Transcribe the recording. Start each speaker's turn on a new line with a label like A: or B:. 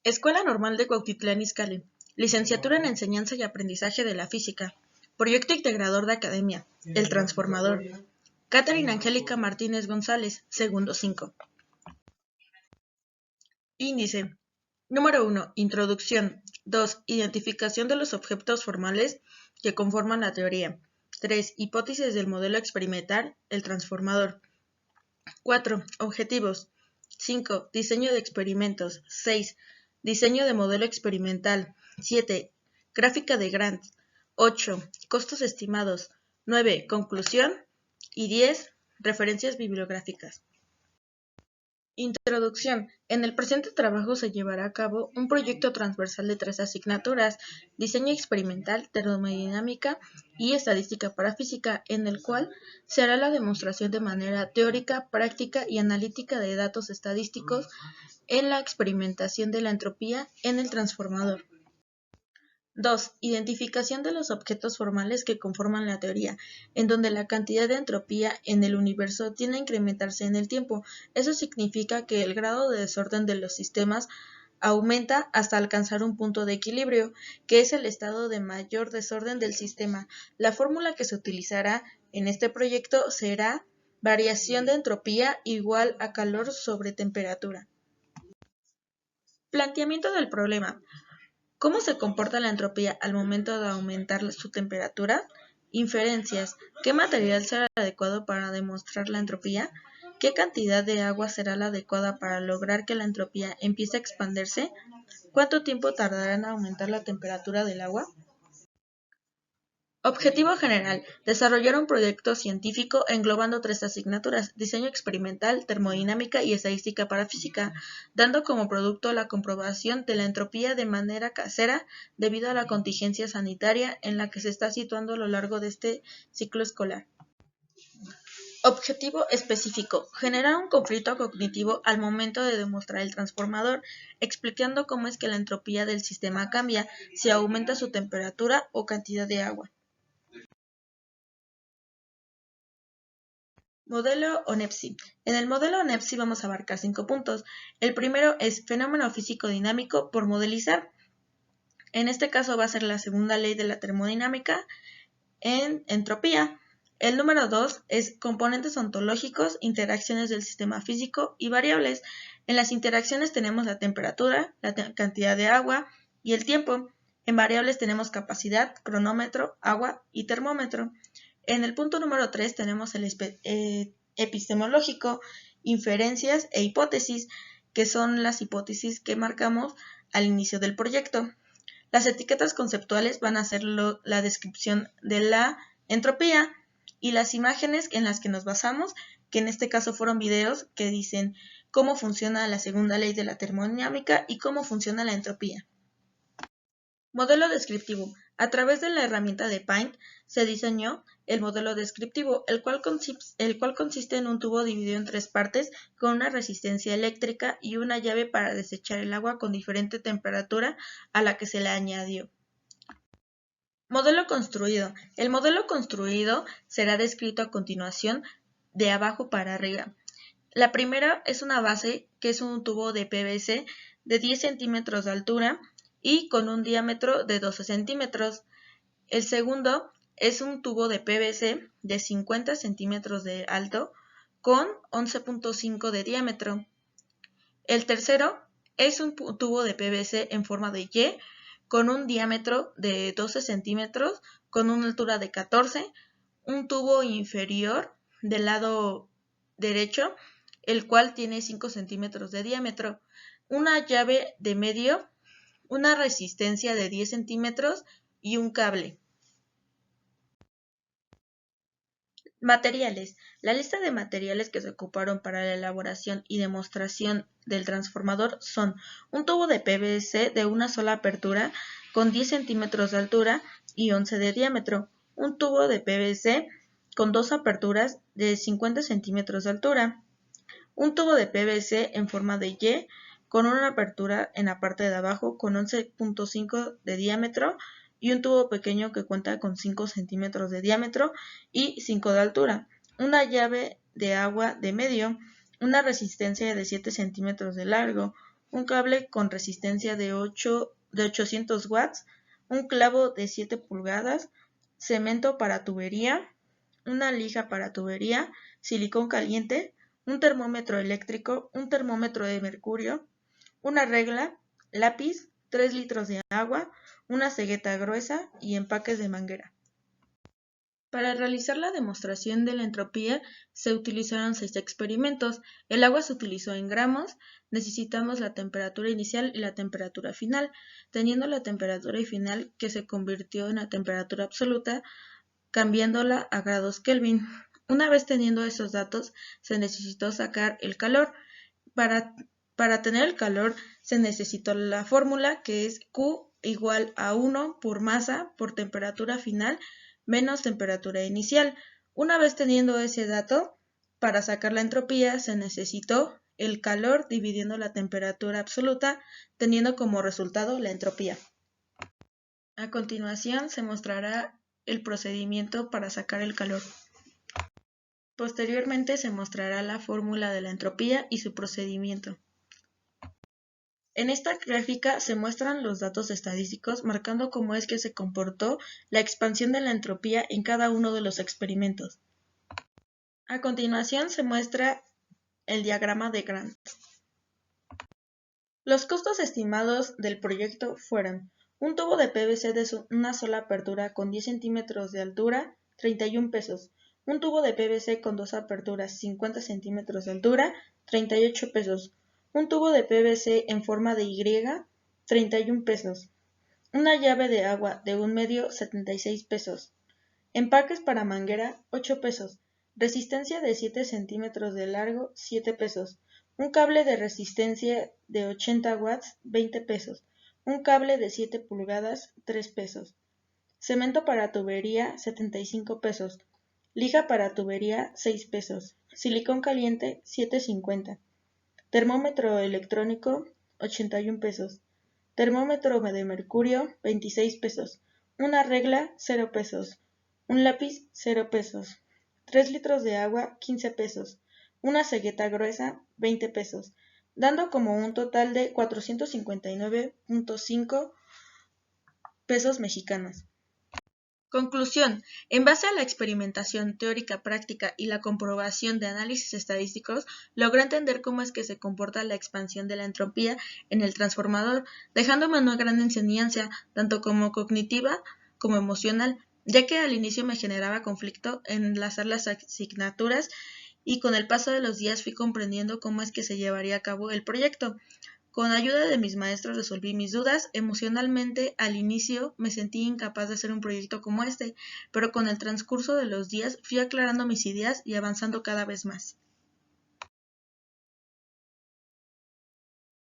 A: Escuela Normal de Cuautitlán Izcalli. Licenciatura en Enseñanza y Aprendizaje de la Física. Proyecto integrador de Academia. El Transformador. Catherine Angélica Martínez González, segundo 5. Índice. Número 1. Introducción. 2. Identificación de los objetos formales que conforman la teoría. 3. Hipótesis del modelo experimental, el transformador. 4. Objetivos. 5. Diseño de experimentos. 6. Diseño de modelo experimental. 7. Gráfica de Gantt. 8. Costos estimados. 9. Conclusión. Y 10. Referencias bibliográficas. Introducción. En el presente trabajo se llevará a cabo un proyecto transversal de 3 asignaturas, diseño experimental, termodinámica y estadística para física, en el cual se hará la demostración de manera teórica, práctica y analítica de datos estadísticos en la experimentación de la entropía en el transformador. 2. Identificación de los objetos formales que conforman la teoría, en donde la cantidad de entropía en el universo tiende a incrementarse en el tiempo. Eso significa que el grado de desorden de los sistemas aumenta hasta alcanzar un punto de equilibrio, que es el estado de mayor desorden del sistema. La fórmula que se utilizará en este proyecto será variación de entropía igual a calor sobre temperatura. Planteamiento del problema. ¿Cómo se comporta la entropía al momento de aumentar su temperatura? Inferencias. ¿Qué material será el adecuado para demostrar la entropía? ¿Qué cantidad de agua será la adecuada para lograr que la entropía empiece a expandirse? ¿Cuánto tiempo tardará en aumentar la temperatura del agua? Objetivo general. Desarrollar un proyecto científico englobando 3 asignaturas, diseño experimental, termodinámica y estadística para física, dando como producto la comprobación de la entropía de manera casera debido a la contingencia sanitaria en la que se está situando a lo largo de este ciclo escolar. Objetivo específico. Generar un conflicto cognitivo al momento de demostrar el transformador, explicando cómo es que la entropía del sistema cambia si aumenta su temperatura o cantidad de agua. Modelo ONEPSI. En el modelo ONEPSI vamos a abarcar 5 puntos. El primero es fenómeno físico dinámico por modelizar. En este caso va a ser la segunda ley de la termodinámica en entropía. El número 2 es componentes ontológicos, interacciones del sistema físico y variables. En las interacciones tenemos la temperatura, la cantidad de agua y el tiempo. En variables tenemos capacidad, cronómetro, agua y termómetro. En el punto número 3 tenemos el epistemológico, inferencias e hipótesis, que son las hipótesis que marcamos al inicio del proyecto. Las etiquetas conceptuales van a ser la descripción de la entropía y las imágenes en las que nos basamos, que en este caso fueron videos que dicen cómo funciona la segunda ley de la termodinámica y cómo funciona la entropía. Modelo descriptivo. A través de la herramienta de Paint se diseñó el modelo descriptivo, el cual consiste en un tubo dividido en 3 partes con una resistencia eléctrica y una llave para desechar el agua con diferente temperatura a la que se le añadió. Modelo construido. El modelo construido será descrito a continuación de abajo para arriba. La primera es una base que es un tubo de PVC de 10 centímetros de altura y con un diámetro de 12 centímetros. El segundo es un tubo de PVC de 50 centímetros de alto con 11.5 de diámetro. El tercero es un tubo de PVC en forma de Y con un diámetro de 12 centímetros con una altura de 14, un tubo inferior del lado derecho, el cual tiene 5 centímetros de diámetro, una llave de medio, una resistencia de 10 centímetros y un cable. Materiales. La lista de materiales que se ocuparon para la elaboración y demostración del transformador son un tubo de PVC de una sola apertura con 10 centímetros de altura y 11 de diámetro, un tubo de PVC con 2 aperturas de 50 centímetros de altura, un tubo de PVC en forma de Y con una apertura en la parte de abajo con 11.5 de diámetro y un tubo pequeño que cuenta con 5 centímetros de diámetro y 5 de altura, una llave de agua de medio, una resistencia de 7 centímetros de largo, un cable con resistencia de 800 watts, un clavo de 7 pulgadas, cemento para tubería, una lija para tubería, silicón caliente, un termómetro eléctrico, un termómetro de mercurio, una regla, lápiz, 3 litros de agua, una cegueta gruesa y empaques de manguera. Para realizar la demostración de la entropía se utilizaron 6 experimentos. El agua se utilizó en gramos, necesitamos la temperatura inicial y la temperatura final, teniendo la temperatura final que se convirtió en la temperatura absoluta, cambiándola a grados Kelvin. Una vez teniendo esos datos, se necesitó sacar el calor. Para tener el calor se necesitó la fórmula que es Q igual a 1 por masa por temperatura final menos temperatura inicial. Una vez teniendo ese dato, para sacar la entropía se necesitó el calor dividiendo la temperatura absoluta, teniendo como resultado la entropía. A continuación se mostrará el procedimiento para sacar el calor. Posteriormente se mostrará la fórmula de la entropía y su procedimiento. En esta gráfica se muestran los datos estadísticos marcando cómo es que se comportó la expansión de la entropía en cada uno de los experimentos. A continuación se muestra el diagrama de Grant. Los costos estimados del proyecto fueron un tubo de PVC de una sola apertura con 10 centímetros de altura, 31 pesos. Un tubo de PVC con dos aperturas, 50 centímetros de altura, 38 pesos. Un tubo de PVC en forma de Y, 31 pesos. Una llave de agua de 1 medio, 76 pesos. Empaques para manguera, 8 pesos. Resistencia de 7 centímetros de largo, 7 pesos. Un cable de resistencia de 80 watts, 20 pesos. Un cable de 7 pulgadas, 3 pesos. Cemento para tubería, 75 pesos. Lija para tubería, 6 pesos. Silicón caliente, 7.50. Termómetro electrónico, 81 pesos. Termómetro de mercurio, 26 pesos. Una regla, 0 pesos. Un lápiz, 0 pesos. 3 litros de agua, 15 pesos. Una cegueta gruesa, 20 pesos. Dando como un total de 459.5 pesos mexicanos. Conclusión. En base a la experimentación teórica práctica y la comprobación de análisis estadísticos, logré entender cómo es que se comporta la expansión de la entropía en el transformador, dejándome una gran enseñanza, tanto como cognitiva como emocional, ya que al inicio me generaba conflicto en enlazar las asignaturas y con el paso de los días fui comprendiendo cómo es que se llevaría a cabo el proyecto. Con ayuda de mis maestros resolví mis dudas. Emocionalmente, al inicio me sentí incapaz de hacer un proyecto como este, pero con el transcurso de los días fui aclarando mis ideas y avanzando cada vez más.